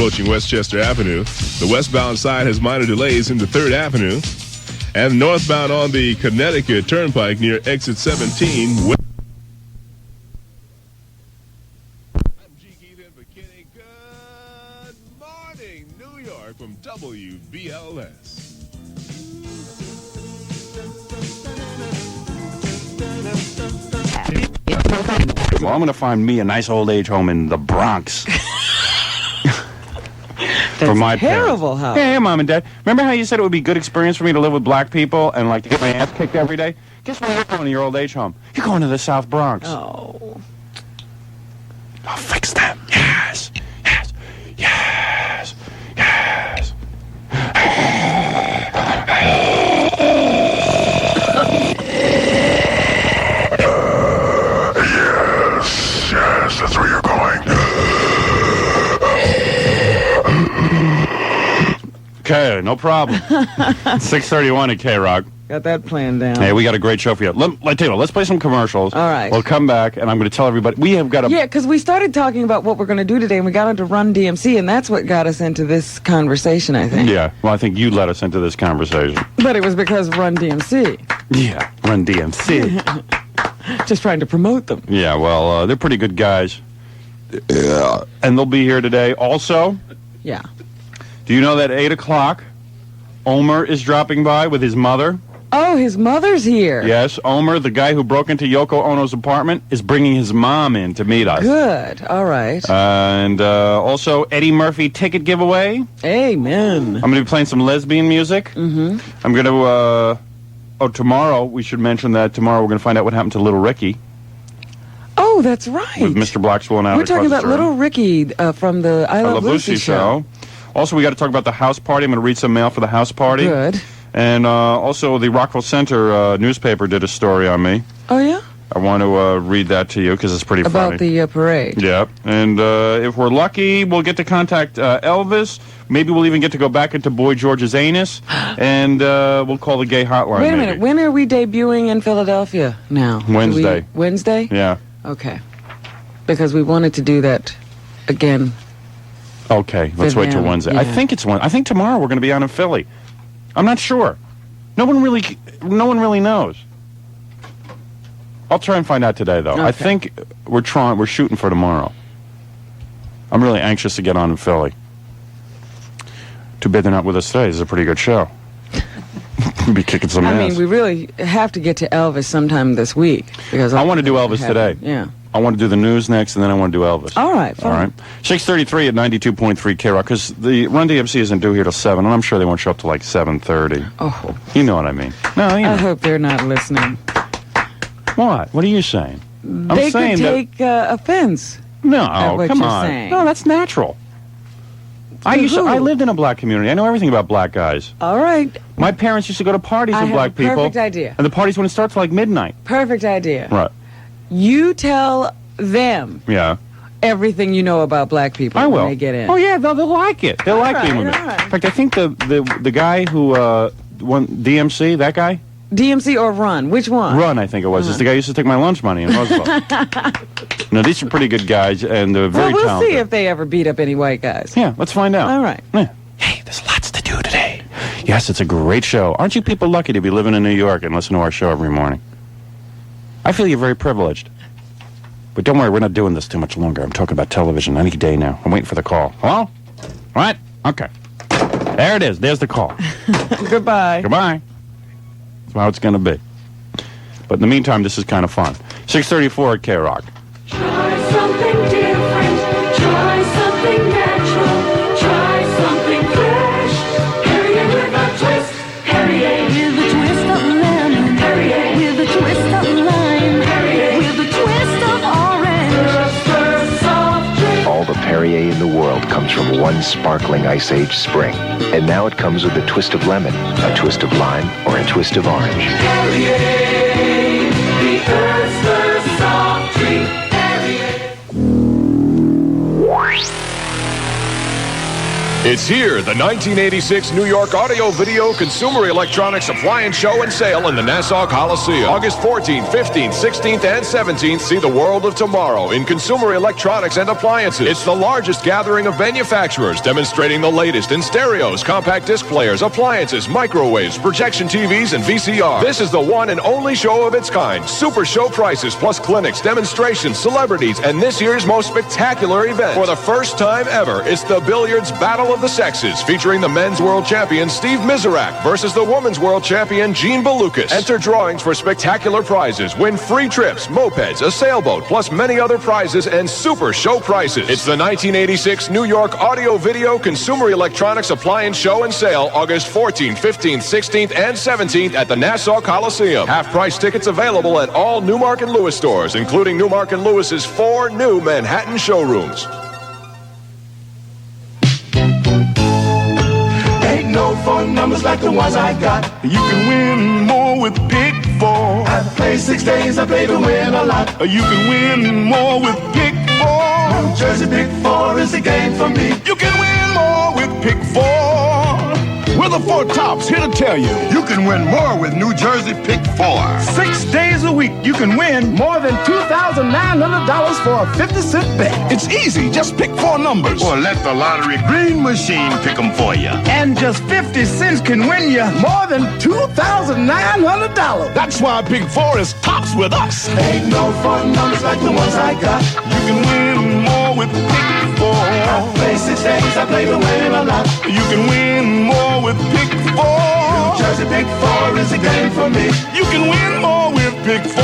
approaching Westchester Avenue. The westbound side has minor delays into 3rd Avenue. And northbound on the Connecticut Turnpike near exit 17. I'm G. Ethan McKinney. Good morning, New York from WBLS. Well, I'm going to find me a nice old age home in the Bronx. For my terrible house. Yeah, Mom and Dad. Remember how you said it would be a good experience for me to live with black people and like to get my ass kicked every day? Guess where you're going to your old age home? You're going to the South Bronx. Oh. I'll fix them. Yes. Yes. Yes. Yes. Yes, that's where you're going. Okay, no problem. 6:31 at K-Rock. Got that plan down. Hey, we got a great show for you. Let's play some commercials. All right. We'll come back, and I'm going to tell everybody. We have got a... Yeah, because we started talking about what we're going to do today, and we got into Run DMC, and that's what got us into this conversation, I think. Yeah, well, I think you led us into this conversation. But it was because Run DMC. Yeah, Run DMC. Just trying to promote them. Yeah, well, they're pretty good guys. And they'll be here today. Also, Yeah. do you know that 8 o'clock, Omer is dropping by with his mother? Oh, his mother's here. Yes, Omer, the guy who broke into Yoko Ono's apartment, is bringing his mom in to meet us. Good. All right. And also, Eddie Murphy ticket giveaway. Amen. I'm going to be playing some lesbian music. Mm-hmm. I'm going to... tomorrow, we should mention that tomorrow we're going to find out what happened to Little Ricky. Oh, that's right. With Mr. Blackswell and We're talking about Little Ricky from the I Love Lucy show. Also, we got to talk about the house party. I'm going to read some mail for the house party. Good. And also, the Rockville Center newspaper did a story on me. Oh, yeah? I want to read that to you because it's pretty funny. About the parade. Yeah. And if we're lucky, we'll get to contact Elvis. Maybe we'll even get to go back into Boy George's anus. And we'll call the gay hotline. Wait a maybe. minute. When are we debuting in Philadelphia now? Wednesday. Wednesday? Yeah. Okay. Because we wanted to do that again. Okay, let's wait till Wednesday. Yeah. I think it's I think tomorrow we're going to be out in Philly. I'm not sure. No one really knows. I'll try and find out today, though. Okay. I think we're shooting for tomorrow. I'm really anxious to get on in Philly. Too bad they're not with us today. This is a pretty good show. We'll be kicking some ass. I mean, we really have to get to Elvis sometime this week. Because I want to do Elvis today. Yeah. I want to do the news next, and then I want to do Elvis. All right, fine. All right. 6:33 at 92.3 K-Rock, because the Run DMC isn't due here till 7, and I'm sure they won't show up till like 7:30. Oh. You know what I mean. No, you know. I hope they're not listening. What? What are you saying? They could take offense. No, at what come you're on. saying. No, that's natural. I lived in a black community. I know everything about black guys. All right. My parents used to go to parties I with have black a people. perfect idea. And the parties wouldn't start till like midnight. Perfect idea. Right. You tell them Yeah. everything you know about black people I will. when they get in. Oh yeah, they'll like it. They'll like being with me. all right. In fact, I think the guy who won DMC, that guy. DMC or Run? Which one? Run, I think it was. It's the guy who used to take my lunch money in Roosevelt. No, these are pretty good guys, and they're very Well, we'll talented. see if they ever beat up any white guys. Yeah, let's find out. All right. Yeah. Hey, there's lots to do today. Yes, it's a great show. Aren't you people lucky to be living in New York and listen to our show every morning? I feel you're very privileged. But don't worry, we're not doing this too much longer. I'm talking about television any day now. I'm waiting for the call. Hello? What? Okay. There it is. There's the call. Goodbye. Goodbye. That's how it's going to be. But in the meantime, this is kind of fun. 6:34 at K-Rock. Try something different. Try something natural. Try something fresh. Perrier with a twist. Perrier with a twist of lemon. Perrier with a twist of lime. Perrier with a twist of orange. Stir soft drink. All the Perrier in the world comes from one sparkling Ice Age spring. And now it comes with a twist of lemon, a twist of lime, or a twist of orange. Perrier, the earth's first soft drink. Perrier. It's here, the 1986 New York Audio Video Consumer Electronics Appliance Show and Sale in the Nassau Coliseum. August 14th, 15th, 16th, and 17th, see the world of tomorrow in consumer electronics and appliances. It's the largest gathering of manufacturers demonstrating the latest in stereos, compact disc players, appliances, microwaves, projection TVs, and VCR. This is the one and only show of its kind. Super show prices plus clinics, demonstrations, celebrities, and this year's most spectacular event. For the first time ever, it's the Billiards Battle of the Sexes, featuring the men's world champion Steve Miserak versus the women's world champion Jean Belucas. Enter drawings for spectacular prizes, win free trips, mopeds, a sailboat, plus many other prizes and super show prices. It's the 1986 New York Audio Video Consumer Electronics Appliance Show and Sale, August 14th, 15th, 16th, and 17th at the Nassau Coliseum. Half-price tickets available at all Newmark and Lewis stores, including Newmark and Lewis's 4 new Manhattan showrooms. No phone numbers like the ones I got. You can win more with Pick 4. I play 6 days, I play to win a lot. You can win more with Pick 4. New Jersey Pick 4 is the game for me. You can win more with Pick 4. We're the 4 tops here to tell you. You can win more with New Jersey Pick 4. 6 days a week, you can win More than $2,900 for a 50-cent bet. It's easy. Just pick 4 numbers. Or let the lottery green machine pick them for you. And just 50 cents can win you more than $2,900. That's why Pick 4 is tops with us. Ain't no phone numbers like the ones I got. You can win more with Pick 4. I play 6 days, I play to win a lot. You can win more with Pick 4. New Jersey Pick 4 is the game for me. You can win more with Pick 4.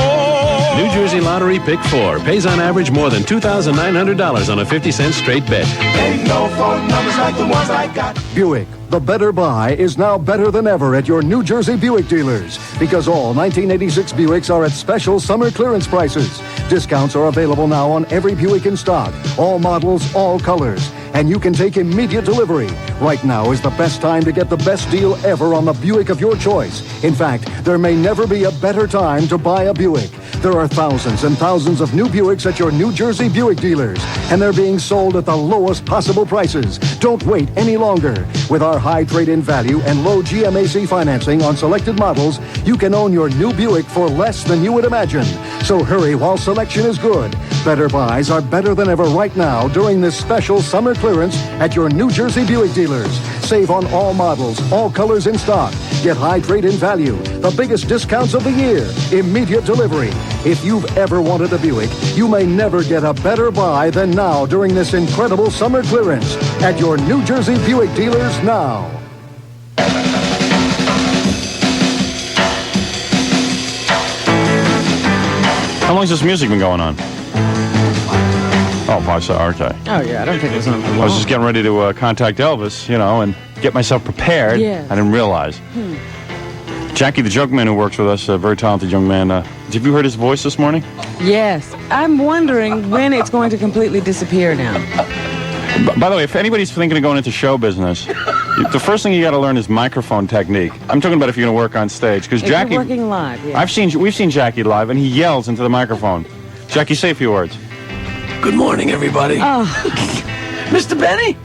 New Jersey Lottery Pick 4 pays on average more than $2,900 on a 50-cent straight bet. Ain't no phone numbers like the ones I got. Buick, the better buy, is now better than ever at your New Jersey Buick dealers because all 1986 Buicks are at special summer clearance prices. Discounts are available now on every Buick in stock, all models, all colors, and you can take immediate delivery. Right now is the best time to get the best deal ever on the Buick of your choice. In fact, there may never be a better time to buy a Buick. There are thousands and thousands of new Buicks at your New Jersey Buick dealers, and they're being sold at the lowest possible prices. Don't wait any longer. With our high trade-in value and low GMAC financing on selected models, you can own your new Buick for less than you would imagine. So hurry while selection is good. Better buys are better than ever right now during this special summer clearance at your New Jersey Buick dealers. Save on all models, all colors in stock. Get high trade-in value, the biggest discounts of the year, immediate delivery. If you've ever wanted a Buick, you may never get a better buy than now during this incredible summer clearance at your New Jersey Buick dealers now. How long has this music been going on? Oh, WXRK. Oh, yeah, I don't think it was on for long. I was just getting ready to contact Elvis, you know, and get myself prepared. Yeah. I didn't realize. Jackie, the junk man who works with us, a very talented young man. Have you heard his voice this morning? Yes. I'm wondering when it's going to completely disappear now. By the way, if anybody's thinking of going into show business, the first thing you got to learn is microphone technique. I'm talking about if you're going to work on stage, because If Jackie. you're working live, yeah. We've seen Jackie live, and he yells into the microphone. Jackie, say a few words. Good morning, everybody. Oh, Mr. Benny?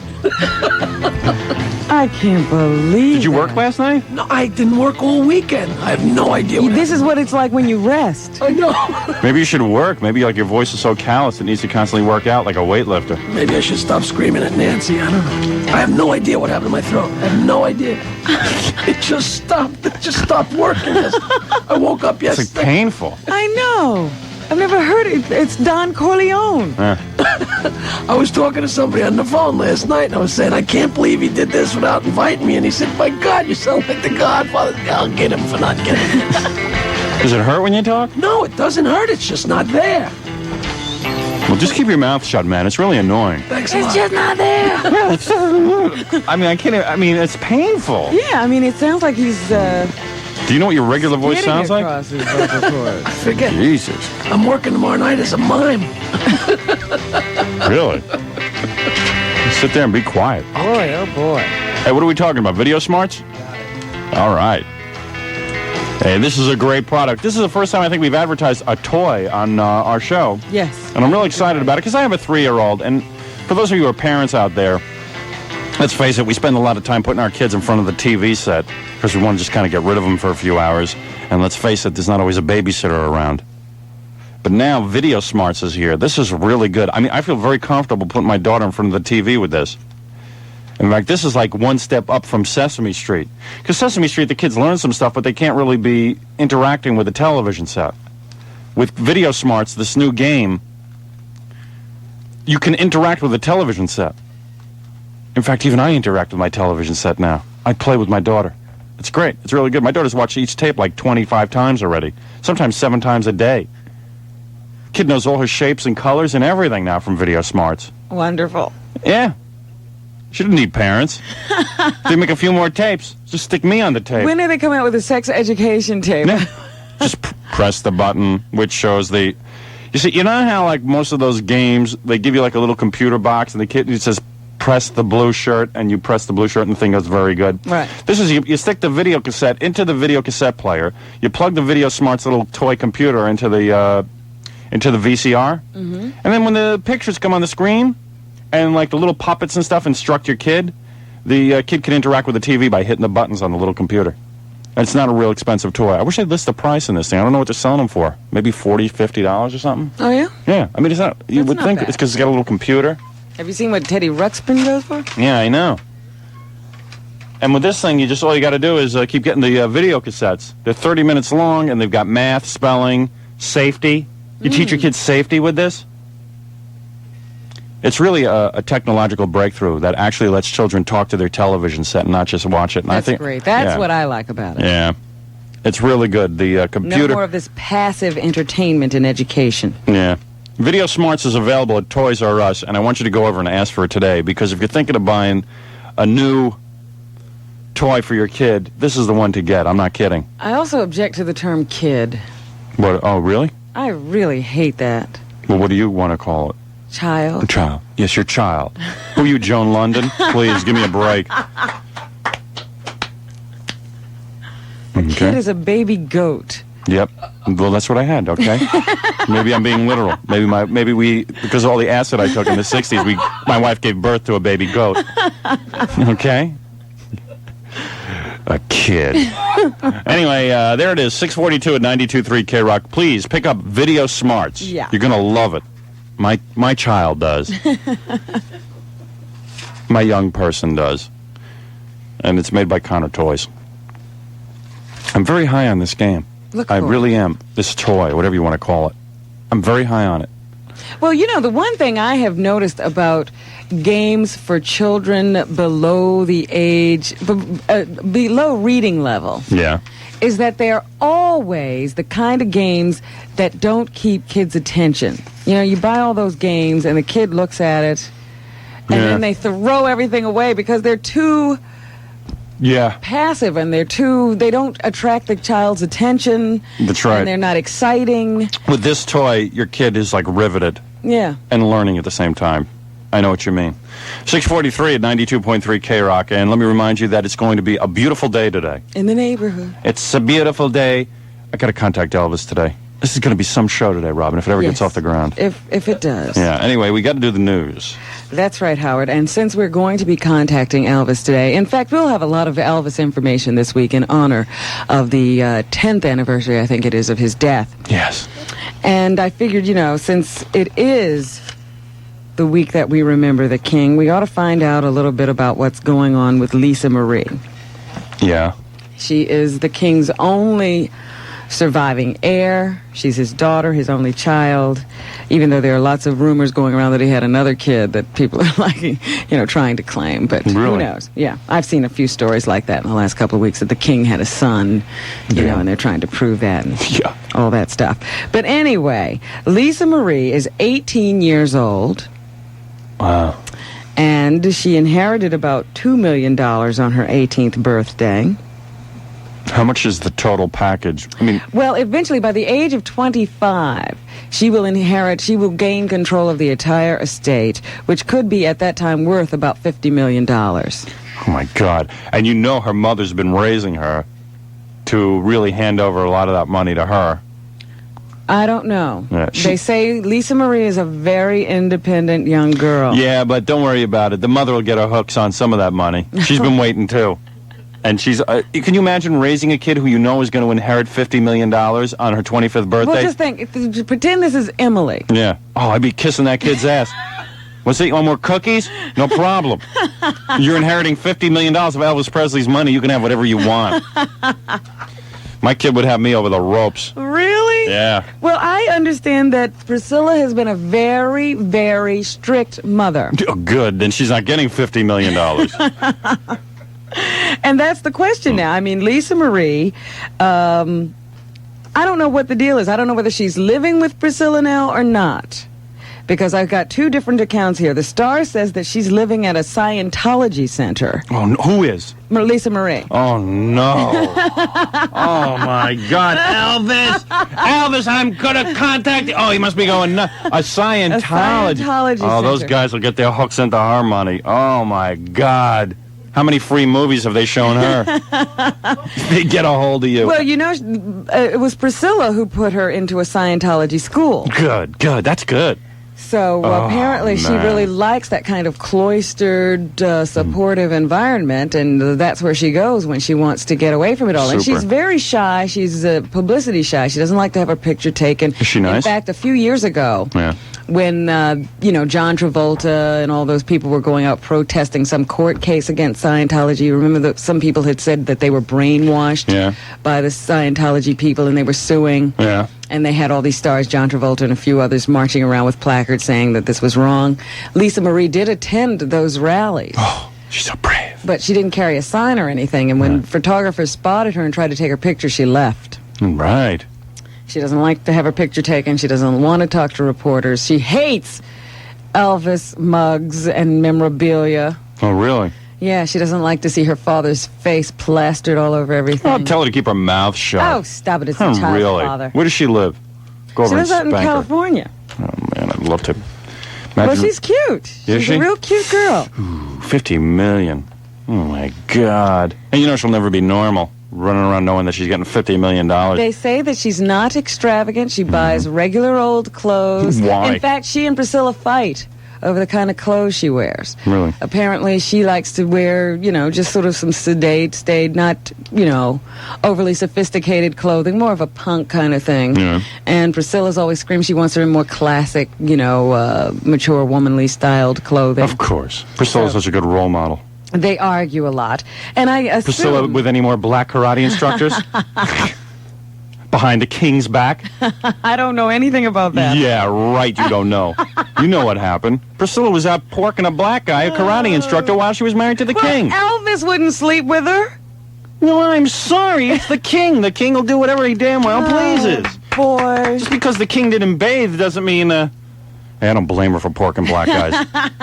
I can't believe Did you work that. last night? No, I didn't work all weekend. I have no idea what This is what it's like when you rest. I know. Maybe you should work. Maybe like your voice is so callous it needs to constantly work out like a weightlifter. Maybe I should stop screaming at Nancy. I don't know. I have no idea what happened to my throat. I have no idea. It just stopped. It just stopped working. I woke up It's yesterday. like painful. I know. I've never heard it. It's Don Corleone. I was talking to somebody on the phone last night, and I was saying, I can't believe he did this without inviting me. And he said, my God, you sound like the Godfather. I'll get him for not getting it. Does it hurt when you talk? No, it doesn't hurt. It's just not there. Well, just keep your mouth shut, man. It's really annoying. Thanks a It's lot. just not there. I mean, I can't. I mean, it's painful. Yeah, I mean, it sounds like he's Do you know what your regular voice getting sounds like? across his vocal cords. I forget. Jesus. I'm working tomorrow night as a mime. Really? Sit there and be quiet. Boy, oh boy. Hey, what are we talking about? Video smarts? All right. Hey, this is a great product. This is the first time I think we've advertised a toy on our show. Yes. And I'm really excited about it because I have a 3-year-old. And for those of you who are parents out there, Let's face it, we spend a lot of time putting our kids in front of the TV set because we want to just kind of get rid of them for a few hours. And let's face it, there's not always a babysitter around. But now Video Smarts is here. This is really good. I mean, I feel very comfortable putting my daughter in front of the TV with this. In fact, this is like one step up from Sesame Street. Because Sesame Street, the kids learn some stuff, but they can't really be interacting with the television set. With Video Smarts, this new game, you can interact with the television set. In fact, even I interact with my television set now. I play with my daughter. It's great. It's really good. My daughter's watched each tape like 25 times already. Sometimes 7 times a day. Kid knows all her shapes and colors and everything now from Video Smarts. Wonderful. Yeah. She didn't need parents. They make a few more tapes. Just stick me on the tape. When are they coming out with a sex education tape? Just press the button, which shows the... You see, you know how, like, most of those games, they give you, like, a little computer box, and the kid, it says, press the blue shirt, and you press the blue shirt, and the thing goes very good. Right. This is, you stick the video cassette into the video cassette player, you plug the Video Smarts little toy computer into the VCR, and then when the pictures come on the screen, and, like, the little puppets and stuff instruct your kid, the kid can interact with the TV by hitting the buttons on the little computer. And it's not a real expensive toy. I wish they'd list the price in this thing. I don't know what they're selling them for. Maybe $40, $50 or something? Oh, yeah? Yeah. I mean, it's not... You would think bad. it's because it's got a little computer. Have you seen what Teddy Ruxpin goes for? Yeah, I know. And with this thing, all you got to do is keep getting the video cassettes. They're 30 minutes long, and they've got math, spelling, safety. You teach your kids safety with this? It's really a technological breakthrough that actually lets children talk to their television set and not just watch it. And That's I think, great. That's what I like about it. Yeah. It's really good. The computer... No more of this passive entertainment in education. Yeah. Video Smarts is available at Toys R Us, and I want you to go over and ask for it today, because if you're thinking of buying a new toy for your kid, this is the one to get. I'm not kidding. I also object to the term kid. What? Oh, really? I really hate that. Well, what do you want to call it? Child. Child. Yes, your child. Who are you, Joan London? Please, give me a break. Kid is a baby goat. Yep. Well, that's what I had, okay? Maybe I'm being literal. Maybe we, because of all the acid I took in the 60s, my wife gave birth to a baby goat. Okay? A kid. Anyway, there it is, 642 at 92.3 K-Rock. Please, pick up Video Smarts. Yeah. You're going to love it. My child does. My young person does. And it's made by Connor Toys. I'm very high on this game. I really am. This toy, whatever you want to call it. I'm very high on it. Well, you know, the one thing I have noticed about games for children below the age, below reading level, is that they're always the kind of games that don't keep kids' attention. You know, you buy all those games and the kid looks at it, and then they throw everything away because they're too... passive, and they don't attract the child's attention. That's right. And they're not exciting. With this toy, your kid is like riveted. Yeah. And learning at the same time. I know what you mean. 643 at 92.3 K-Rock, and let me remind you that it's going to be a beautiful day today. In the neighborhood. It's a beautiful day. I got to contact Elvis today. This is going to be some show today, Robin, if it ever gets off the ground. If it does. Yeah, anyway, we got to do the news. That's right, Howard. And since we're going to be contacting Elvis today, in fact, we'll have a lot of Elvis information this week in honor of the 10th anniversary, I think it is, of his death. Yes. And I figured, you know, since it is the week that we remember the king, we ought to find out a little bit about what's going on with Lisa Marie. Yeah. She is the king's only surviving heir. She's his daughter, his only child, even though there are lots of rumors going around that he had another kid that people are trying to claim, but who knows? Yeah, I've seen a few stories like that in the last couple of weeks, that the king had a son, you know, and they're trying to prove that and all that stuff. But anyway, Lisa Marie is 18 years old. Wow. And she inherited about $2 million on her 18th birthday. How much is the total package? I mean, well, eventually, by the age of 25, she will gain control of the entire estate, which could be, at that time, worth about $50 million. Oh, my God. And you know her mother's been raising her to really hand over a lot of that money to her. I don't know. Yeah, They say Lisa Marie is a very independent young girl. Yeah, but don't worry about it. The mother will get her hooks on some of that money. She's been waiting, too. And she's... can you imagine raising a kid who you know is going to inherit $50 million on her 25th birthday? Well, just think, pretend this is Emily. Yeah. Oh, I'd be kissing that kid's ass. What's it? You want more cookies? No problem. You're inheriting $50 million of Elvis Presley's money. You can have whatever you want. My kid would have me over the ropes. Really? Yeah. Well, I understand that Priscilla has been a very, very strict mother. Oh, good. Then she's not getting $50 million. And that's the question now. I mean, Lisa Marie, I don't know what the deal is. I don't know whether she's living with Priscilla now or not. Because I've got two different accounts here. The Star says that she's living at a Scientology center. Oh, no, who is? Lisa Marie. Oh, no. Oh, my God. Elvis! Elvis, I'm going to contact you. Oh, he must be going nuts. A Scientology. Scientology Oh, those center. guys will get their hooks into our money. Oh, my God. How many free movies have they shown her? They get a hold of you. Well, you know, it was Priscilla who put her into a Scientology school. Good. That's good. So apparently she man. really likes that kind of cloistered, supportive environment, and that's where she goes when she wants to get away from it all. And Super. she's very shy. She's publicity shy. She doesn't like to have her picture taken. Is she nice? In fact, a few years ago, when, John Travolta and all those people were going out protesting some court case against Scientology, remember that some people had said that they were brainwashed by the Scientology people, and they were suing. Yeah. And they had all these stars, John Travolta and a few others, marching around with placards saying that this was wrong. Lisa Marie did attend those rallies. Oh, she's so brave. But she didn't carry a sign or anything. And when photographers spotted her and tried to take her picture, she left. Right. She doesn't like to have her picture taken. She doesn't want to talk to reporters. She hates Elvis mugs and memorabilia. Oh, really? Yeah, she doesn't like to see her father's face plastered all over everything. I'll tell her to keep her mouth shut. Oh, stop it. It's a child's really? father. Where does she live? Go She over lives and out in spank her. California. Oh, man, I'd love to. Well, Imagine she's cute. She's she? a real cute girl. Ooh, $50 million. Oh, my God. And you know she'll never be normal, running around knowing that she's getting $50 million. They say that she's not extravagant. She buys regular old clothes. Why? In fact, she and Priscilla fight over the kind of clothes she wears. Really? Apparently, she likes to wear, just sort of some sedate, not, overly sophisticated clothing, more of a punk kind of thing. Yeah. And Priscilla's always screamed she wants her in more classic, mature, womanly styled clothing. Of course. Priscilla's such a good role model. They argue a lot. And I assume... Priscilla with any more black karate instructors? Behind the king's back? I don't know anything about that. Yeah, right, you don't know. You know what happened. Priscilla was out porking a black guy, a karate instructor, while she was married to the king. Elvis wouldn't sleep with her. No, I'm sorry. It's the king. The king will do whatever he damn well pleases. Boy. Just because the king didn't bathe doesn't mean, Hey, I don't blame her for porking black guys.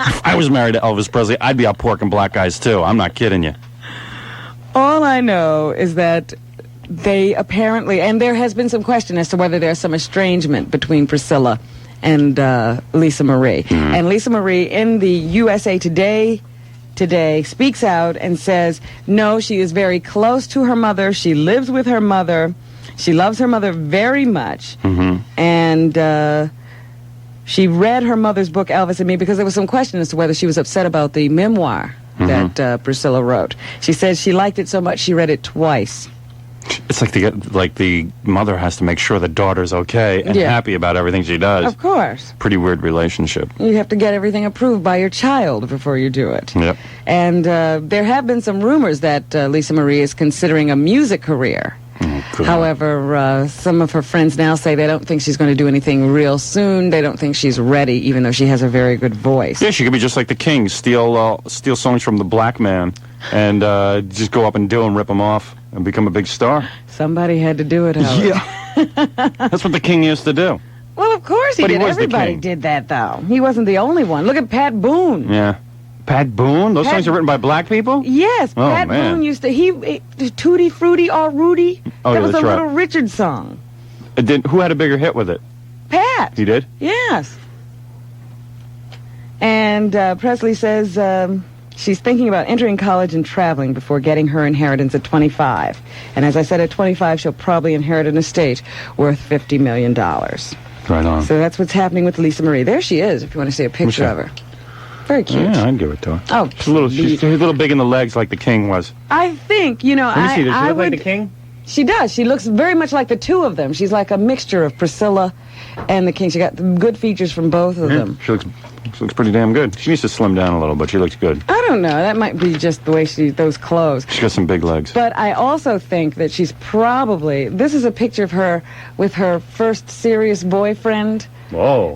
If I was married to Elvis Presley, I'd be out porking black guys, too. I'm not kidding you. All I know is that they apparently, and there has been some question as to whether there's some estrangement between Priscilla and Lisa Marie. Mm-hmm. And Lisa Marie in the USA Today speaks out and says, no, she is very close to her mother. She lives with her mother. She loves her mother very much. Mm-hmm. And she read her mother's book, Elvis and Me, because there was some question as to whether she was upset about the memoir that Priscilla wrote. She says she liked it so much she read it twice. It's like the mother has to make sure the daughter's okay and happy about everything she does. Of course. Pretty weird relationship. You have to get everything approved by your child before you do it. Yep. And there have been some rumors that Lisa Marie is considering a music career. Oh, however, some of her friends now say they don't think she's going to do anything real soon. They don't think she's ready, even though she has a very good voice. Yeah, she could be just like the king, steal songs from the black man and just go up and do and rip them off and become a big star. Somebody had to do it, Howard. Yeah. That's what the king used to do. Well, of course he But he did. was the Everybody king. did that, though. He wasn't the only one. Look at Pat Boone. Yeah. Pat Boone? Those songs are written by black people? Yes, Oh, Pat man. Boone used to. He Tutti Frutti or Rudy. Oh, that yeah, was that's a right. Little Richard song. Who had a bigger hit with it? Pat. He did? Yes. And Presley says she's thinking about entering college and traveling before getting her inheritance at 25. And as I said, at 25, she'll probably inherit an estate worth $50 million. Right on. So that's what's happening with Lisa Marie. There she is, if you want to see a picture of her. Very cute. Yeah, I'd give it to her. Oh, she's a little big in the legs like the king was. I think, you know, Let me see, does she look like would, the king? She does. She looks very much like the two of them. She's like a mixture of Priscilla and the king. She got good features from both of them. She looks pretty damn good. She needs to slim down a little, but she looks good. I don't know. That might be just the way those clothes. She's got some big legs. But I also think that she's probably... This is a picture of her with her first serious boyfriend. Whoa.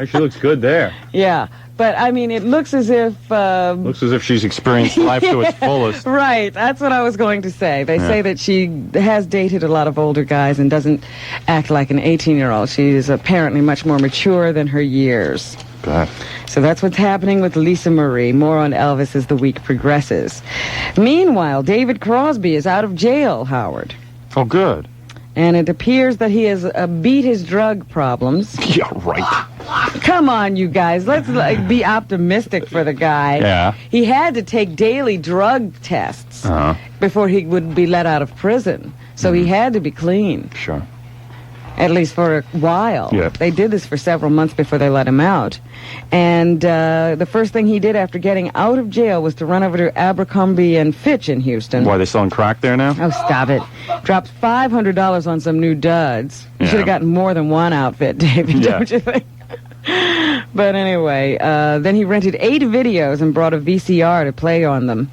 She looks good there. Yeah. But, I mean, it looks as if... looks as if she's experienced life to its fullest. Right. That's what I was going to say. They say that she has dated a lot of older guys and doesn't act like an 18-year-old. She is apparently much more mature than her years. God. So that's what's happening with Lisa Marie. More on Elvis as the week progresses. Meanwhile, David Crosby is out of jail, Howard. Oh, good. And it appears that he has beat his drug problems. Yeah, right. Come on, you guys. Let's be optimistic for the guy. Yeah. He had to take daily drug tests before he would be let out of prison. So he had to be clean. Sure. At least for a while. Yeah. They did this for several months before they let him out. And the first thing he did after getting out of jail was to run over to Abercrombie and Fitch in Houston. Why, they selling crack there now? Oh, stop it. Dropped $500 on some new duds. You should have gotten more than one outfit, David, don't you think? But anyway, then he rented 8 videos and brought a VCR to play on them,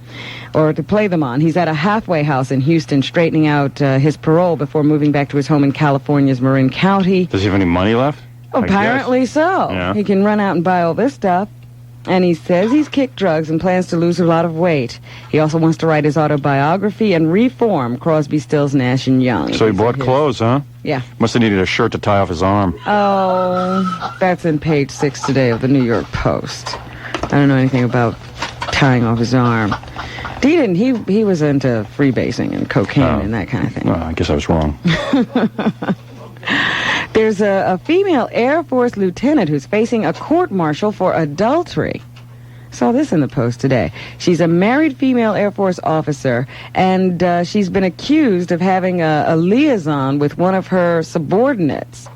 or to play them on. He's at a halfway house in Houston straightening out his parole before moving back to his home in California's Marin County. Does he have any money left? Apparently so. Yeah. He can run out and buy all this stuff. And he says he's kicked drugs and plans to lose a lot of weight. He also wants to write his autobiography and reform Crosby, Stills, Nash and Young. So he bought clothes, huh? Yeah. Must have needed a shirt to tie off his arm. Oh, that's in page 6 today of the New York Post. I don't know anything about tying off his arm. He didn't. He was into freebasing and cocaine and that kind of thing. Well, I guess I was wrong. There's a female Air Force lieutenant who's facing a court-martial for adultery. Saw this in the Post today. She's a married female Air Force officer, and she's been accused of having a liaison with one of her subordinates.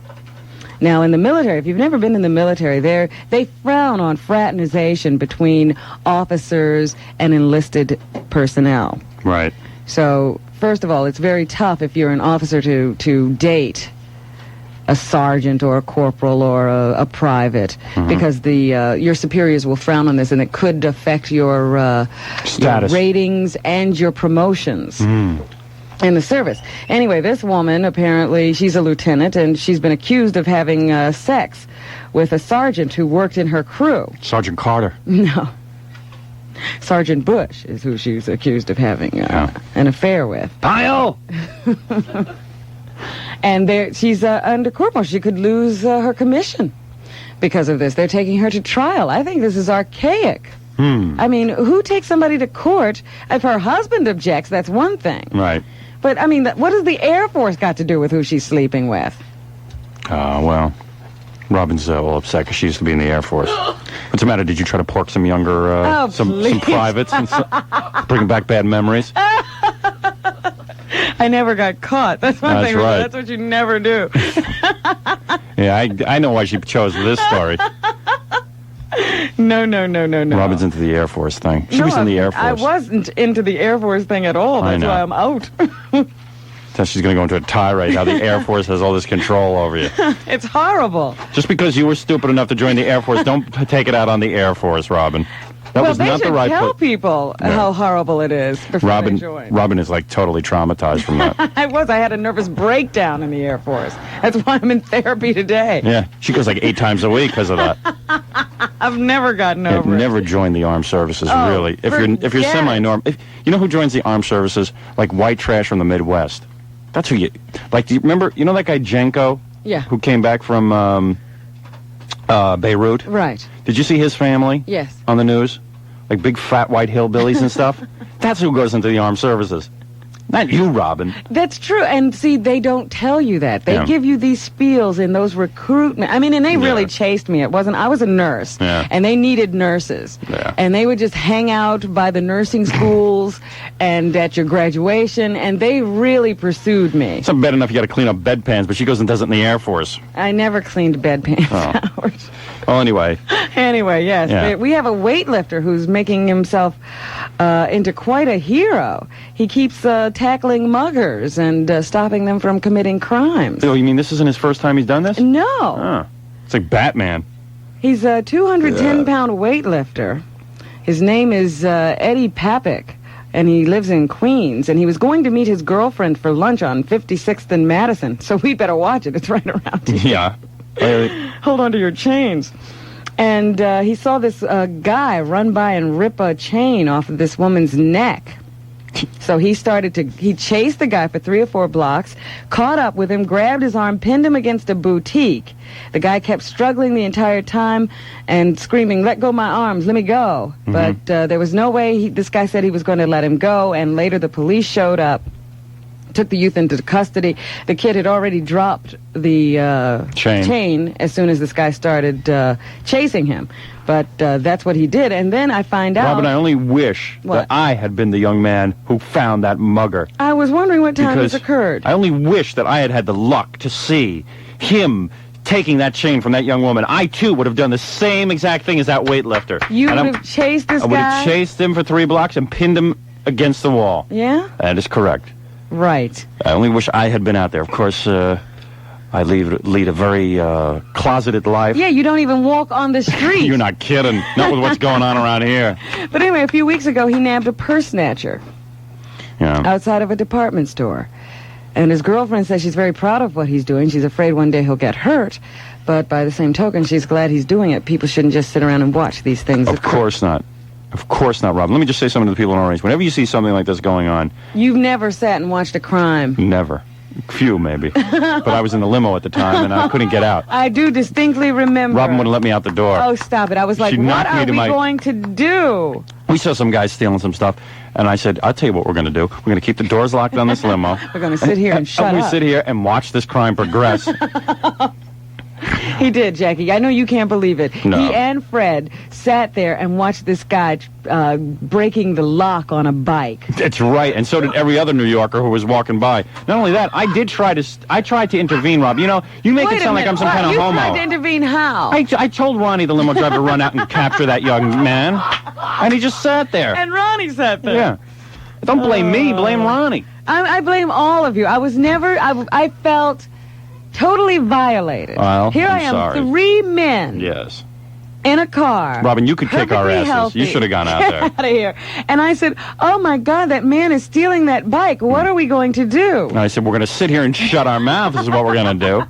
Now, in the military, if you've never been in the military, they frown on fraternization between officers and enlisted personnel. Right. So, first of all, it's very tough if you're an officer to date a sergeant or a corporal or a private, because your superiors will frown on this, and it could affect your status, your ratings, and your promotions in the service. Anyway, this woman, apparently, she's a lieutenant, and she's been accused of having sex with a sergeant who worked in her crew. Sergeant Carter. No. Sergeant Bush is who she's accused of having an affair with. Pyle! And she's under court martial. She could lose her commission because of this. They're taking her to trial. I think this is archaic. I mean, who takes somebody to court? If her husband objects, that's one thing. Right. But, I mean, what has the Air Force got to do with who she's sleeping with? Well, Robin's all upset because she used to be in the Air Force. What's the matter? Did you try to pork some younger, some privates and bring back bad memories? I never got caught. That's one thing. Right. That's what you never do. Yeah, I know why she chose this story. No. Robin's into the Air Force thing. She was in the Air Force. I wasn't into the Air Force thing at all. That's why I'm out. So she's going to go into a tirade. Now the Air Force has all this control over you. It's horrible. Just because you were stupid enough to join the Air Force, don't take it out on the Air Force, Robin. That was not the right tell people how horrible it is before they join. Robin is like totally traumatized from that. I had a nervous breakdown in the Air Force. That's why I'm in therapy today. Yeah, she goes like 8 times a week because of that. I've never gotten over it. Never joined the armed services, really. If you're semi-normal, you know who joins the armed services? Like white trash from the Midwest. That's who you like. Do you remember? You know that guy Jenko? Yeah. Who came back from Beirut? Right. Did you see his family? Yes. On the news, like big fat white hillbillies and stuff. That's who goes into the armed services. Not you, Robin. That's true. And see, they don't tell you that. They give you these spiels in those recruitment. I mean, and they really chased me. I was a nurse. Yeah. And they needed nurses. Yeah. And they would just hang out by the nursing schools and at your graduation. And they really pursued me. It's not bad enough you got to clean up bedpans, but she goes and does it in the Air Force. I never cleaned bedpans, Howard. Well, anyway. Anyway, yes. Yeah. We have a weightlifter who's making himself into quite a hero. He keeps tackling muggers and stopping them from committing crimes. Oh, you mean this isn't his first time he's done this? No. Oh. It's like Batman. He's a 210-pound weightlifter. His name is Eddie Papik, and he lives in Queens. And he was going to meet his girlfriend for lunch on 56th and Madison, so we better watch it. It's right around here. Yeah. Hold on to your chains. And he saw this guy run by and rip a chain off of this woman's neck. So he chased the guy for 3 or 4 blocks, caught up with him, grabbed his arm, pinned him against a boutique. The guy kept struggling the entire time and screaming, "Let go my arms, let me go." Mm-hmm. But there was no way. This guy said he was going to let him go, and later the police showed up, took the youth into custody. The kid had already dropped the chain as soon as this guy started chasing him. But that's what he did. And then I find out... Robin, I only wish that I had been the young man who found that mugger. I was wondering what time this occurred. I only wish that I had had the luck to see him taking that chain from that young woman. I, too, would have done the same exact thing as that weightlifter. You would have chased this guy? I would have chased him for 3 blocks and pinned him against the wall. Yeah? That is correct. Right. I only wish I had been out there. Of course, I lead a very closeted life. Yeah, you don't even walk on the street. You're not kidding. Not with what's going on around here. But anyway, a few weeks ago, he nabbed a purse snatcher outside of a department store. And his girlfriend says she's very proud of what he's doing. She's afraid one day he'll get hurt. But by the same token, she's glad he's doing it. People shouldn't just sit around and watch these things. Of course not. Of course not, Robin. Let me just say something to the people in Orange. Whenever you see something like this going on... You've never sat and watched a crime. Never. Few, maybe. But I was in the limo at the time, and I couldn't get out. I do distinctly remember. Robin wouldn't let me out the door. Oh, stop it. I was like, what are we going to do? We saw some guys stealing some stuff, and I said, I'll tell you what we're going to do. We're going to keep the doors locked on this limo. We're going to sit here and shut up. We sit here and watch this crime progress. He did, Jackie. I know you can't believe it. No. He and Fred sat there and watched this guy breaking the lock on a bike. That's right, and so did every other New Yorker who was walking by. Not only that, I tried to intervene, Rob. You know, you make it sound like I'm some kind of homo. You tried to intervene how? I told Ronnie, the limo driver, to run out and capture that young man, and he just sat there. And Ronnie sat there. Yeah. Don't blame me, blame Ronnie. I blame all of you. I felt totally violated. Well, Here I'm I am, sorry. 3 men. Yes. In a car. Robin, you could kick our perfectly asses. Healthy. You should have gone out Get there. out of here. And I said, oh my God, that man is stealing that bike. What are we going to do? And I said, we're going to sit here and shut our mouths is what we're going to do.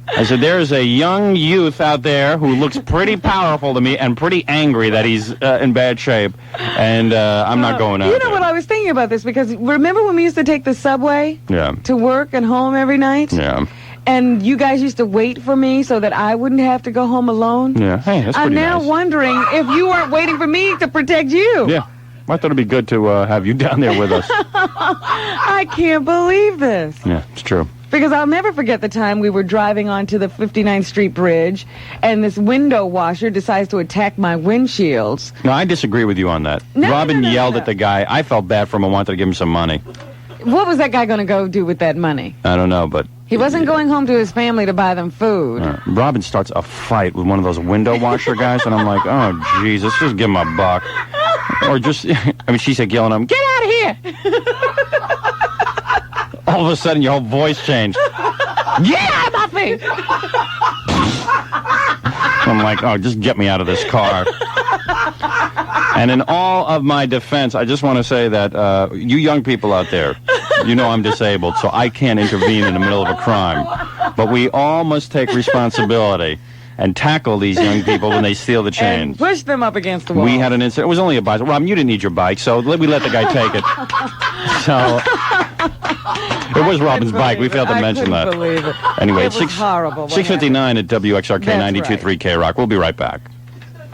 I said, there's a young youth out there who looks pretty powerful to me and pretty angry that he's in bad shape, and I'm not going out You know what, I was thinking about this, because remember when we used to take the subway to work and home every night? Yeah. And you guys used to wait for me so that I wouldn't have to go home alone? Yeah. Hey, that's I'm pretty now nice. wondering if you weren't waiting for me to protect you. Yeah. I thought it'd be good to have you down there with us. I can't believe this. Yeah, it's true. Because I'll never forget the time we were driving onto the 59th Street Bridge, and this window washer decides to attack my windshields. No, I disagree with you on that. No, Robin no, yelled at the guy. I felt bad for him and wanted to give him some money. What was that guy going to go do with that money? I don't know, but... He wasn't going home to his family to buy them food. Robin starts a fight with one of those window washer guys, and I'm like, oh, Jesus, just give him a buck. Or just, I mean, she's like yelling at him, get out of here! All of a sudden, your whole voice changed. Yeah, my face! I'm like, oh, just get me out of this car. And in all of my defense, I just want to say that you young people out there, you know I'm disabled, so I can't intervene in the middle of a crime. But we all must take responsibility and tackle these young people when they steal the chains. And push them up against the wall. We had an incident. It was only a bicycle. Robin, you didn't need your bike, so we let the guy take it. So it was Robin's bike. We failed to mention that. I couldn't believe it. Anyway, it was horrible. 6:59 at WXRK 92.3 K-Rock. We'll be right back.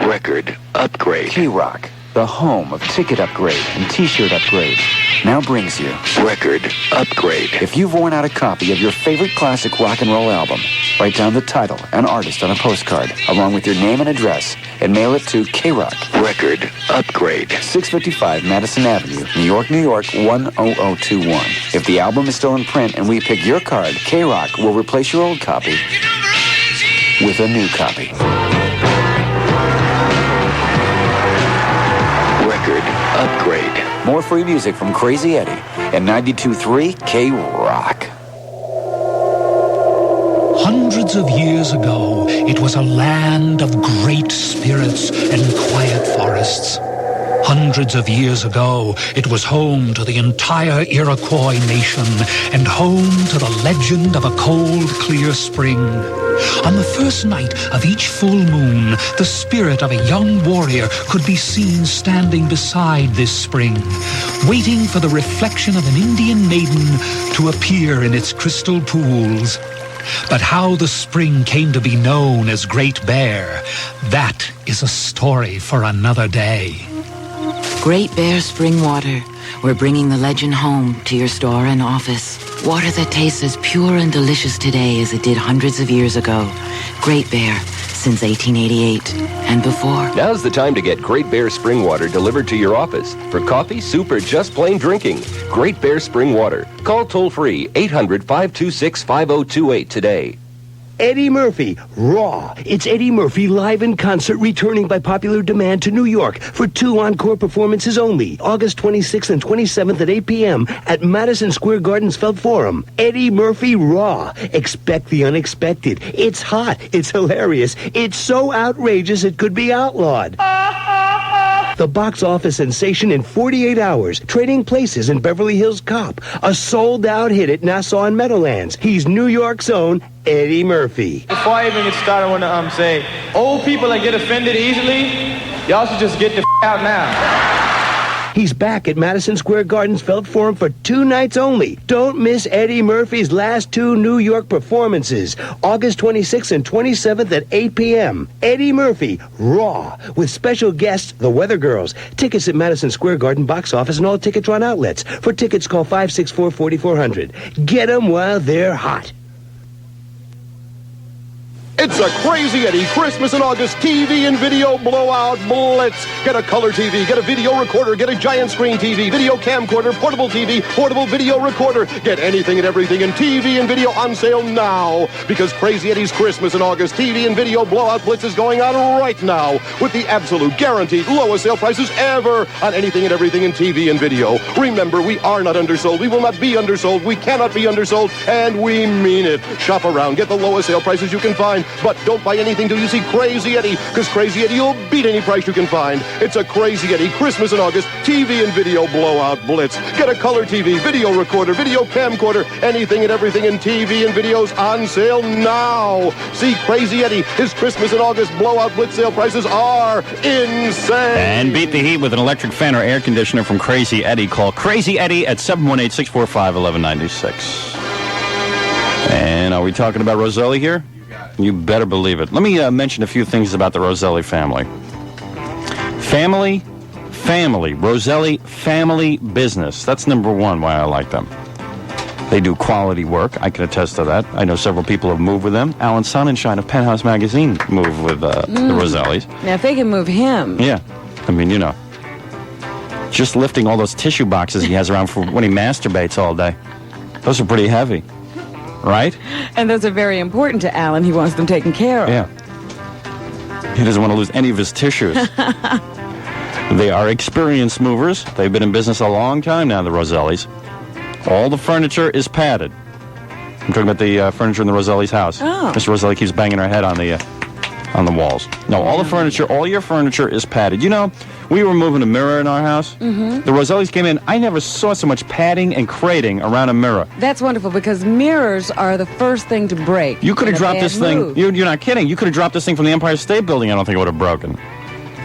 Record upgrade. K-Rock. the home of ticket upgrade and t-shirt upgrade, now brings you Record Upgrade. If you've worn out a copy of your favorite classic rock and roll album, write down the title and artist on a postcard, along with your name and address, and mail it to K-Rock. Record Upgrade. 655 Madison Avenue, New York, New York, 10021. If the album is still in print and we pick your card, K-Rock will replace your old copy with a new copy. Record Upgrade. More free music from Crazy Eddie and 92.3 K-Rock. Hundreds of years ago, it was a land of great spirits and quiet forests. Hundreds of years ago, it was home to the entire Iroquois nation and home to the legend of a cold, clear spring. On the first night of each full moon, the spirit of a young warrior could be seen standing beside this spring, waiting for the reflection of an Indian maiden to appear in its crystal pools. But how the spring came to be known as Great Bear, that is a story for another day. Great Bear Spring Water. We're bringing the legend home to your store and office. Water that tastes as pure and delicious today as it did hundreds of years ago. Great Bear, since 1888 and before. Now's the time to get Great Bear Spring Water delivered to your office for coffee, soup, or just plain drinking. Great Bear Spring Water. Call toll-free 800-526-5028 today. Eddie Murphy, Raw. It's Eddie Murphy live in concert, returning by popular demand to New York for 2 encore performances only. August 26th and 27th at 8 p.m. at Madison Square Garden's Felt Forum. Eddie Murphy, Raw. Expect the unexpected. It's hot. It's hilarious. It's so outrageous it could be outlawed. The box office sensation in 48 hours, trading places in Beverly Hills Cop, a sold-out hit at Nassau and Meadowlands. He's New York's own Eddie Murphy. Before I even get started, I want to say, old people that get offended easily, y'all should just get the out now. He's back at Madison Square Garden's Felt Forum for 2 nights only. Don't miss Eddie Murphy's last 2 New York performances, August 26th and 27th at 8 p.m. Eddie Murphy, Raw, with special guests, the Weather Girls. Tickets at Madison Square Garden box office and all Ticketron outlets. For tickets, call 564-4400. Get them while they're hot. It's a Crazy Eddie Christmas in August TV and video blowout blitz. Get a color TV, get a video recorder, get a giant screen TV, video camcorder, portable TV, portable video recorder. Get anything and everything in TV and video on sale now. Because Crazy Eddie's Christmas in August TV and video blowout blitz is going on right now with the absolute guaranteed lowest sale prices ever on anything and everything in TV and video. Remember, we are not undersold. We will not be undersold. We cannot be undersold, and we mean it. Shop around. Get the lowest sale prices you can find. But don't buy anything till you see Crazy Eddie, because Crazy Eddie will beat any price you can find. It's a Crazy Eddie Christmas in August TV and video blowout blitz. Get a color TV, video recorder, video camcorder, anything and everything in TV and videos on sale now. See Crazy Eddie. His Christmas in August blowout blitz sale prices are insane. And beat the heat with an electric fan or air conditioner from Crazy Eddie. Call Crazy Eddie at 718-645-1196. And are we talking about Roselli here? You better believe it. Let me mention a few things about the Roselli family. Family, Roselli family business. That's number one why I like them. They do quality work. I can attest to that. I know several people have moved with them. Alan Sonnenschein of Penthouse Magazine moved with the Rosellis. Now, if they can move him. Yeah. I mean, you know. Just lifting all those tissue boxes he has around for when he masturbates all day. Those are pretty heavy. Right? And those are very important to Alan. He wants them taken care of. Yeah. He doesn't want to lose any of his tissues. They are experienced movers. They've been in business a long time now, the Rosellis. All the furniture is padded. I'm talking about the furniture in the Roselli's house. Oh. Mr. Roselli keeps banging her head on the walls. No, all the furniture, all your furniture is padded. You know, we were moving a mirror in our house. Mm-hmm. The Rosellis came in. I never saw so much padding and crating around a mirror. That's wonderful, because mirrors are the first thing to break. You could have dropped this thing. You're not kidding. You could have dropped this thing from the Empire State Building. I don't think it would have broken.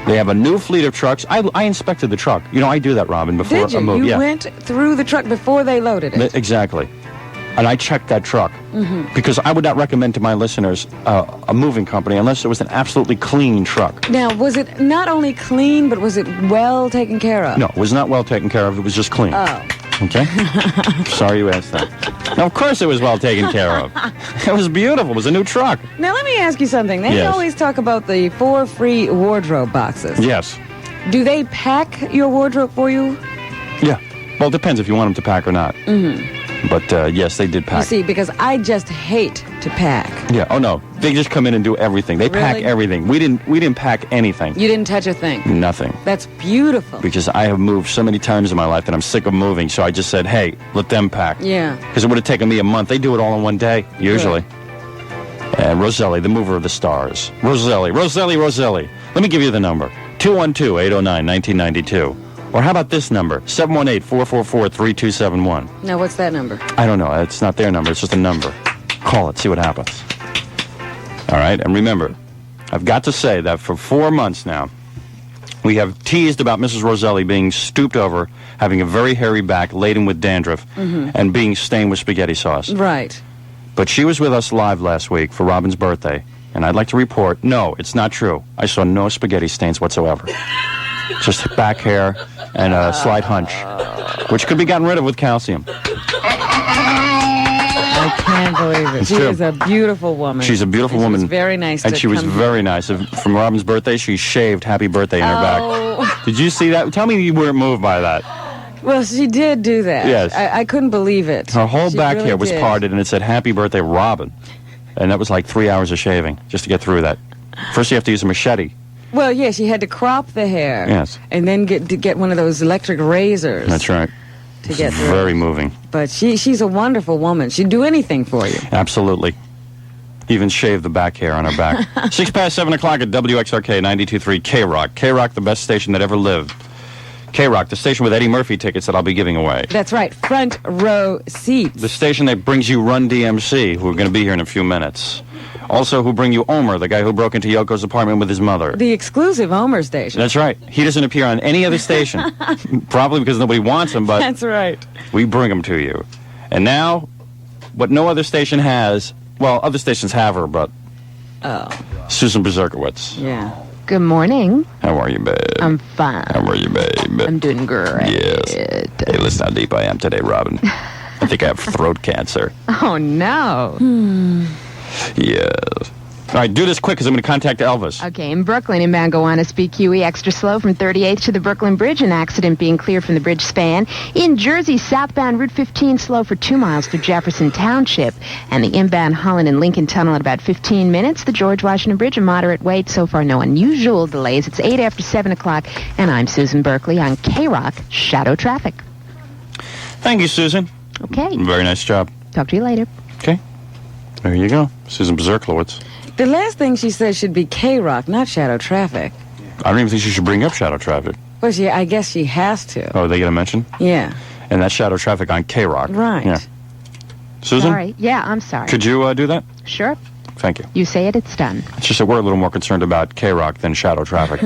They have a new fleet of trucks. I inspected the truck. You know, I do that, Robin, before Did you? a move. You went through the truck before they loaded it? Exactly. and I checked that truck because I would not recommend to my listeners a moving company unless it was an absolutely clean truck. Now, was it not only clean, but was it well taken care of? No, it was not well taken care of. It was just clean. Oh. Okay? Sorry you asked that. Now, of course it was well taken care of. It was beautiful. It was a new truck. Now, let me ask you something. They Yes. always talk about the 4 free wardrobe boxes. Yes. Do they pack your wardrobe for you? Yeah. Well, it depends if you want them to pack or not. But, yes, they did You pack. see, because I just hate to pack. Yeah. Oh, no. They just come in and do everything. They pack Really? everything. We didn't pack anything. You didn't touch a thing. Nothing. That's beautiful. Because I have moved so many times in my life that I'm sick of moving, so I just said, hey, let them pack. Yeah. Because it would have taken me a month. They do it all in one day, usually. And Roselli, the mover of the stars. Roselli. Let me give you the number. 212-809-1992. Or how about this number? 718-444-3271. Now, what's that number? I don't know. It's not their number. It's just a number. Call it. See what happens. All right? And remember, I've got to say that for 4 months now, we have teased about Mrs. Roselli being stooped over, having a very hairy back laden with dandruff, and being stained with spaghetti sauce. Right. But she was with us live last week for Robin's birthday, and I'd like to report, no, it's not true. I saw no spaghetti stains whatsoever. Just back hair and a slight hunch, which could be gotten rid of with calcium. I can't believe it. It's She true. is a beautiful woman. She's a beautiful And woman. She was very nice. And to she was come very nice. From Robin's birthday, she shaved happy birthday in her back. Did you see that? Tell me you weren't moved by that. Well, she did do that. Yes. I couldn't believe it. Her whole She back really hair was did. parted, and it said, Happy Birthday, Robin. And that was like 3 hours of shaving just to get through that. First, you have to use a machete. Well, yeah, she had to crop the hair. Yes. And then get one of those electric razors. That's right. To get through. Very moving. But she's a wonderful woman. She'd do anything for you. Absolutely. Even shave the back hair on her back. 6 past 7 o'clock at WXRK 92.3 K-Rock. K-Rock, the best station that ever lived. K-Rock, the station with Eddie Murphy tickets that I'll be giving away. That's right. Front row seats. The station that brings you Run DMC, who are going to be here in a few minutes. Also, who bring you Omer, the guy who broke into Yoko's apartment with his mother. The exclusive Omer station. That's right. He doesn't appear on any other station. Probably because nobody wants him, but That's right. we bring him to you. And now, what no other station has, well, other stations have her, but Susan Berserkowitz. Yeah. Good morning. How are you, babe? I'm fine. How are you, babe? I'm doing great. Yes. Hey, listen how deep I am today, Robin. I think I have throat cancer. Oh, no. Yes. All right, do this quick because I'm going to contact Elvis. Okay, in Brooklyn, inbound Gowanus BQE extra slow from 38th to the Brooklyn Bridge, an accident being cleared from the bridge span. In Jersey, southbound Route 15 slow for 2 miles through Jefferson Township. And the inbound Holland and Lincoln Tunnel at about 15 minutes. The George Washington Bridge, a moderate wait. So far, no unusual delays. It's 8 after 7 o'clock, and I'm Susan Berkeley on K-Rock Shadow Traffic. Thank you, Susan. Okay. Very nice job. Talk to you later. Okay. There you go. Susan Berserkowitz. The last thing she says should be K-Rock, not Shadow Traffic. I don't even think she should bring up Shadow Traffic. Well, I guess she has to. Oh, are they going to mention? Yeah. And that's Shadow Traffic on K-Rock. Right. Yeah. Susan? Sorry. Yeah, I'm sorry. Could you do that? Sure. Thank you. You say it, it's done. It's just that we're a little more concerned about K-Rock than Shadow Traffic.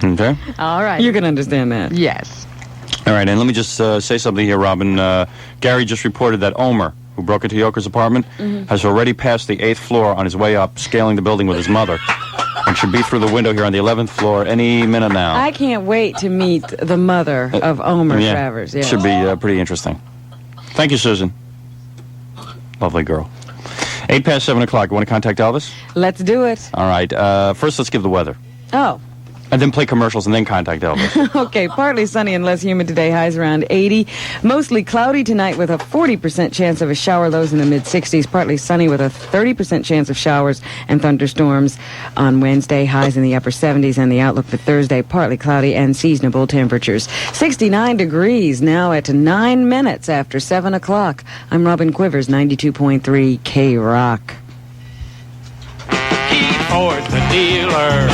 Okay? All right. You can understand that. Yes. All right, and let me just say something here, Robin. Gary just reported that Omer, who broke into Yoko's apartment, has already passed the 8th floor on his way up, scaling the building with his mother, and should be through the window here on the 11th floor any minute now. I can't wait to meet the mother of Omer Travers. Yeah. Should be pretty interesting. Thank you, Susan. Lovely girl. 8 past 7 o'clock. You want to contact Elvis? Let's do it. All right. First, let's give the weather. Oh. And then play commercials and then contact Elvis. Okay, partly sunny and less humid today, highs around 80. Mostly cloudy tonight with a 40% chance of a shower, lows in the mid-60s. Partly sunny with a 30% chance of showers and thunderstorms on Wednesday, highs in the upper 70s. And the outlook for Thursday, partly cloudy and seasonable temperatures. 69 degrees now at 9 minutes after 7 o'clock. I'm Robin Quivers, 92.3 K-Rock. Keep Ford the dealer.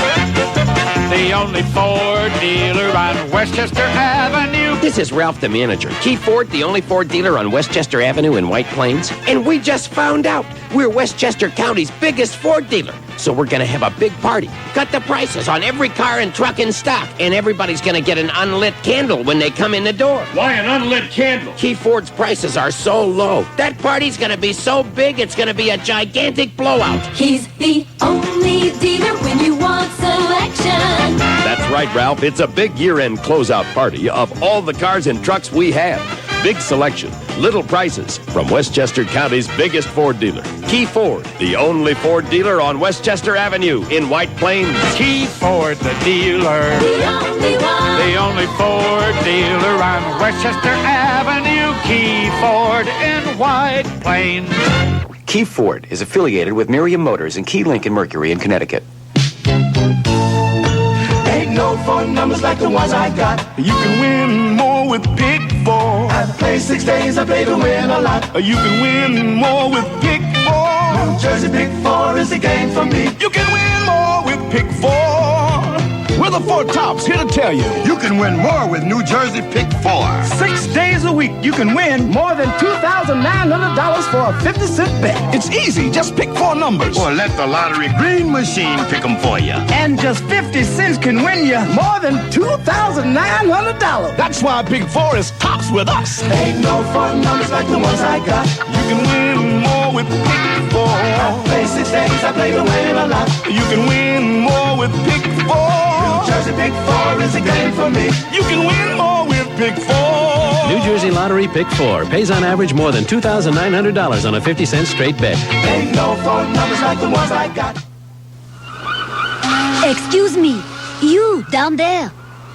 The only Ford dealer on Westchester Avenue. This is Ralph, the manager. Keith Ford, the only Ford dealer on Westchester Avenue in White Plains. And we just found out We're Westchester County's biggest Ford dealer, so we're going to have a big party. Cut the prices on every car and truck in stock, and everybody's going to get an unlit candle when they come in the door. Why an unlit candle? Key Ford's prices are so low. That party's going to be so big, it's going to be a gigantic blowout. He's the only dealer when you want selection. That's right, Ralph. It's a big year-end closeout party of all the cars and trucks we have. Big selection, little prices from Westchester County's biggest Ford dealer. Key Ford, the only Ford dealer on Westchester Avenue in White Plains. Key Ford, the dealer. The only one. The only Ford dealer on Westchester Avenue. Key Ford in White Plains. Key Ford is affiliated with Miriam Motors and Key Lincoln Mercury in Connecticut. Ain't no phone numbers like the ones I got. You can win more with Pick 4. I've played 6 days, I play to win a lot. You can win more with Pick 4. New Jersey Pick 4 is the game for me. You can win more with Pick 4. We're the Four Tops here to tell you. You can win more with New Jersey Pick 4. 6 days a week, you can win more than $2,900 for a 50-cent bet. It's easy. Just pick 4 numbers. Or let the lottery green machine pick them for you. And just 50 cents can win you more than $2,900. That's why Pick 4 is tops with us. Ain't no phone numbers like the ones I got. You can win more with Pick 4. I play 6 days, I play to win a lot. You can win more with Pick 4. New Jersey Pick 4 is a game for me. You can win more with Pick 4. New Jersey Lottery Pick 4 pays on average more than $2,900 on a 50-cent straight bet. Ain't no phone numbers like the ones I got. Excuse me, you down there.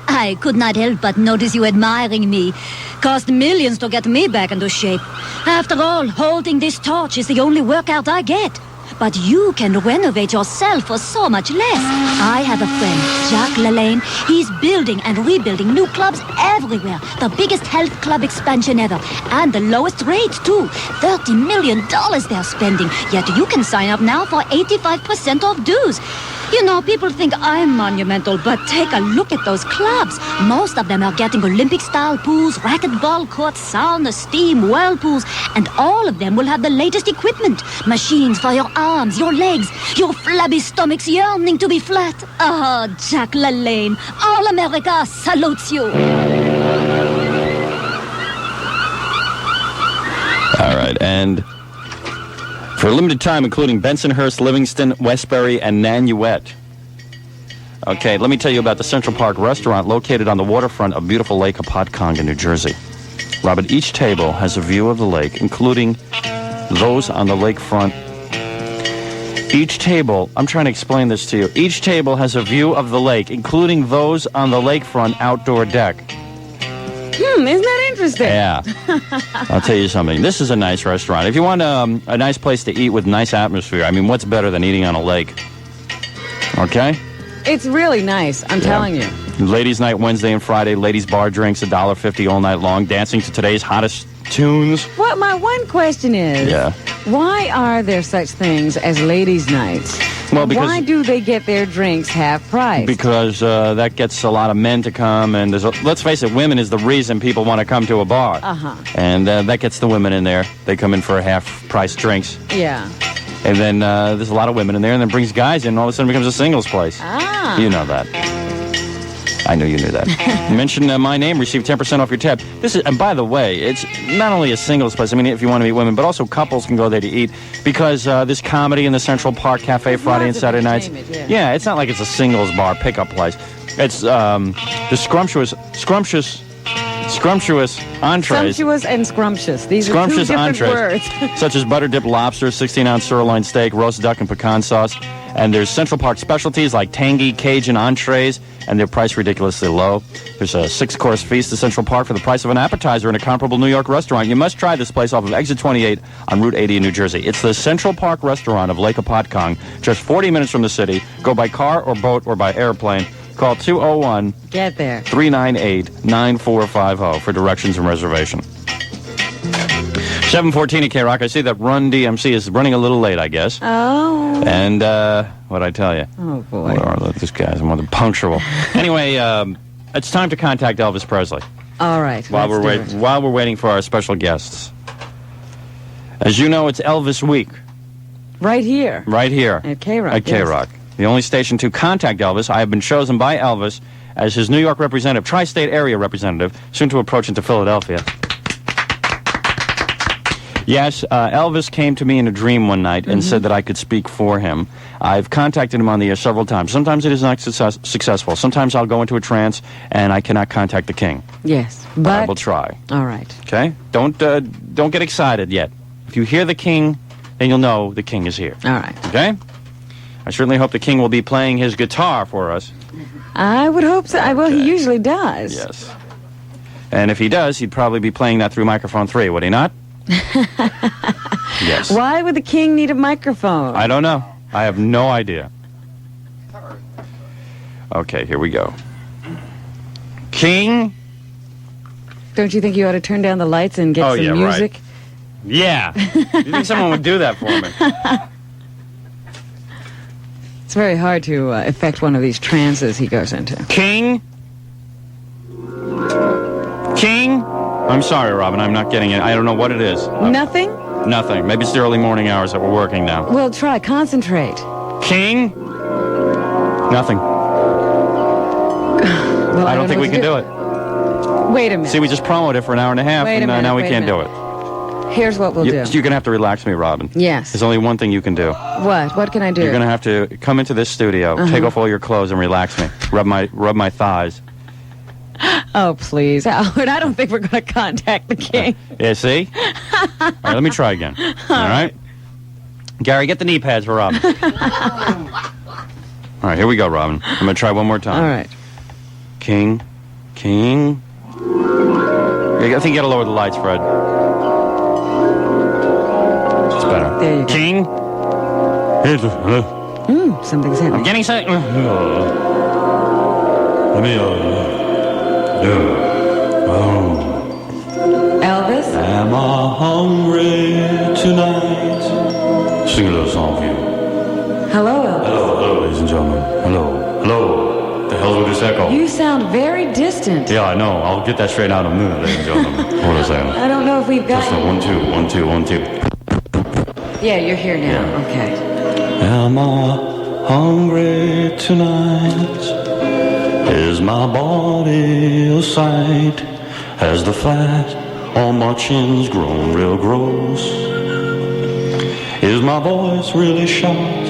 I could not help but notice you admiring me. Cost millions to get me back into shape. After all, holding this torch is the only workout I get. But you can renovate yourself for so much less. I have a friend, Jacques Lalane. He's building and rebuilding new clubs everywhere. The biggest health club expansion ever. And the lowest rate, too. $30 million they're spending. Yet you can sign up now for 85% off dues. You know, people think I'm monumental, but take a look at those clubs. Most of them are getting Olympic-style pools, racquetball courts, sauna, steam, whirlpools, and all of them will have the latest equipment. Machines for your arms, your legs, your flabby stomachs yearning to be flat. Oh, Jack LaLanne, all America salutes you. All right, and for a limited time, including Bensonhurst, Livingston, Westbury, and Nanuet. Okay, let me tell you about the Central Park restaurant located on the waterfront of beautiful Lake Apatkonga, New Jersey. Robert, each table has a view of the lake, including those on the lakefront. Each table, I'm trying to explain this to you. Each table has a view of the lake, including those on the lakefront outdoor deck. Isn't that interesting? Yeah. I'll tell you something. This is a nice restaurant. If you want a nice place to eat with nice atmosphere, I mean, what's better than eating on a lake? Okay? It's really nice, I'm telling you. Ladies' night Wednesday and Friday. Ladies' bar drinks, $1.50 all night long. Dancing to today's hottest tunes. What my one question is, why are there such things as ladies' nights? Well, because why do they get their drinks half price? Because that gets a lot of men to come, and let's face it, women is the reason people want to come to a bar. And that gets the women in there. They come in for half-price drinks. Yeah. And then there's a lot of women in there, and then brings guys in, and all of a sudden it becomes a singles place. You know that. I knew you knew that. Mention my name, receive 10% off your tab. This is, and by the way, it's not only a singles place. I mean, if you want to meet women, but also couples can go there to eat because there's comedy in the Central Park Cafe Friday and Saturday nights. Yeah, it's not like it's a singles bar pickup place. It's the scrumptious entrees. Sumptuous and scrumptious. These are two different words. Such as butter dipped lobster, 16-ounce sirloin steak, roast duck, and pecan sauce. And there's Central Park specialties like tangy Cajun entrees, and they're priced ridiculously low. There's a 6-course feast at Central Park for the price of an appetizer in a comparable New York restaurant. You must try this place off of Exit 28 on Route 80 in New Jersey. It's the Central Park restaurant of Lake Apatkonga, just 40 minutes from the city. Go by car or boat or by airplane. Call 201 Get there. 398-9450 for directions and reservation. 7:14 at K-Rock. I see that Run DMC is running a little late, I guess. Oh. And what'd I tell you? Oh, boy. This guy's more than punctual. Anyway, it's time to contact Elvis Presley. All right. While we're waiting for our special guests. As you know, it's Elvis Week. Right here. Right here. At K-Rock. At K-Rock. The only station to contact Elvis. I have been chosen by Elvis as his New York representative, tri-state area representative, soon to approach into Philadelphia. Yes, Elvis came to me in a dream one night and said that I could speak for him. I've contacted him on the air several times. Sometimes it is not successful. Sometimes I'll go into a trance and I cannot contact the king. Yes, But I but... will try. All right. Okay? Don't get excited yet. If you hear the king, then you'll know the king is here. All right. Okay? I certainly hope the king will be playing his guitar for us. I would hope so. Well, he usually does. Yes. And if he does, he'd probably be playing that through microphone 3, would he not? Yes. Why would the king need a microphone? I don't know. I have no idea. Okay, here we go. King? Don't you think you ought to turn down the lights and get some music? Right. Yeah. You think someone would do that for me? It's very hard to affect one of these trances he goes into. King? King? I'm sorry, Robin. I'm not getting it. I don't know what it is. Nothing? Nothing. Maybe it's the early morning hours that we're working now. Well, try. Concentrate. King? Nothing. Well, I don't think we can do it. Wait a minute. See, we just promoted it for an hour and a half, Wait a and minute, now we wait a can't do minute. it. Here's what we'll do. You're going to have to relax me, Robin. Yes. There's only one thing you can do. What? What can I do? You're going to have to come into this studio, take off all your clothes, and relax me. Rub my thighs. Oh, please, Howard. I don't think we're going to contact the king. Yeah, see? All right, let me try again. All right? Gary, get the knee pads for Robin. All right, here we go, Robin. I'm going to try one more time. All right. King. I think you got to lower the lights, Fred. It's better. There you go. King. Something's happening. I'm getting sick. Let me, Elvis? Am I hungry tonight? Sing a little song for you. Hello, Elvis. Hello, ladies and gentlemen. Hello. The hell's with this echo? You sound very distant. Yeah, I know. I'll get that straight out in a minute, ladies and gentlemen. Hold on a second. I don't know if we've got... Just a 1, 2, 1, 2, 1, 2. Yeah, you're here now. Yeah. Okay. Am I hungry tonight? Is my body a sight? Has the fat on my chin's grown real gross? Is my voice really shot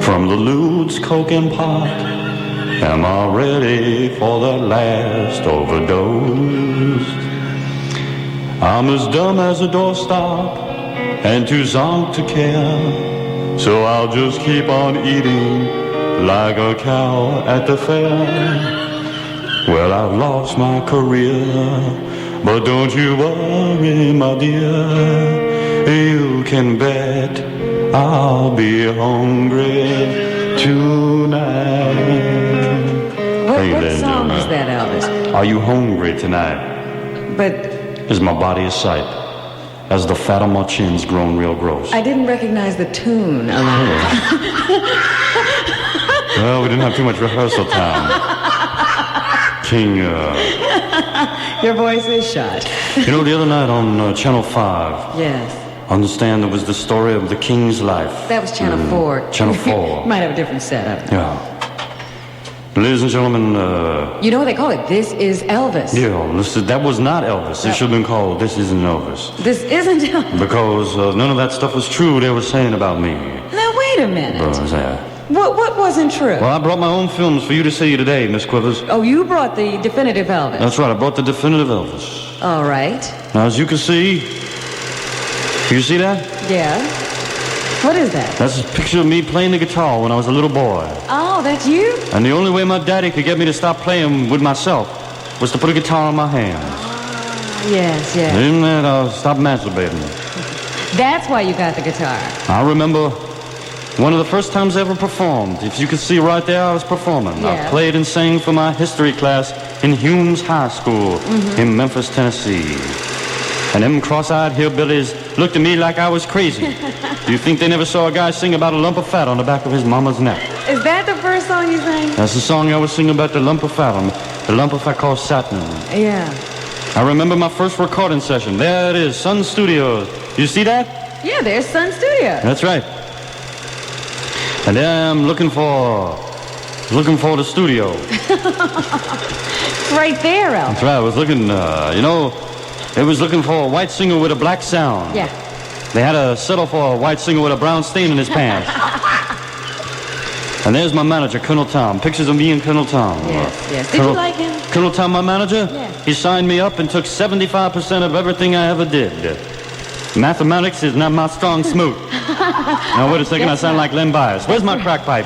from the lewd's coking pot? Am I ready for the last overdose? I'm as dumb as a doorstop and too zonked to care, so I'll just keep on eating like a cow at the fair. Well, I've lost my career, but don't you worry, my dear. You can bet I'll be hungry tonight. What song is that, Elvis? Are you hungry tonight? But Is my body a sight? As the fat on my chin's grown real gross. I didn't recognize the tune. Well, we didn't have too much rehearsal time. King, Your voice is shot. you know, the other night on Channel 5, Yes. I understand there was the story of the king's life. That was Channel 4. Channel 4. Might have a different setup. Yeah. Ladies and gentlemen, You know what they call it? This is Elvis. that was not Elvis. It should have been called This Isn't Elvis. This isn't Elvis. Because none of that stuff was true they were saying about me. Now, wait a minute. Was that? What wasn't true? Well, I brought my own films for you to see today, Miss Quivers. Oh, you brought the definitive Elvis. That's right, I brought the definitive Elvis. All right. Now, as you can see, you see that? Yeah. What is that? That's a picture of me playing the guitar when I was a little boy. Oh, that's you? And the only way my daddy could get me to stop playing with myself was to put a guitar in my hands. Yes, yes. Then that I stopped masturbating. That's why you got the guitar. I remember one of the first times I ever performed. If you could see right there, I was performing. Yeah. I played and sang for my history class in Humes High School in Memphis, Tennessee. And them cross-eyed hillbillies looked at me like I was crazy. Do you think they never saw a guy sing about a lump of fat on the back of his mama's neck? Is that the first song you sang? That's the song I was singing about the lump of fat on the lump of fat called satin. Yeah. I remember my first recording session. There it is, Sun Studios. You see that? Yeah, there's Sun Studio. That's right. And then I'm looking for the studio. Right there, Elvis. That's right. I was looking, it was looking for a white singer with a black sound. Yeah. They had to settle for a white singer with a brown stain in his pants. And there's my manager, Colonel Tom. Pictures of me and Colonel Tom. Yes. Did you like him? Colonel Tom, my manager? Yeah. He signed me up and took 75% of everything I ever did. Mathematics is not my strong suit. Now, wait a second, I sound like Len Bias. Where's my crack pipe?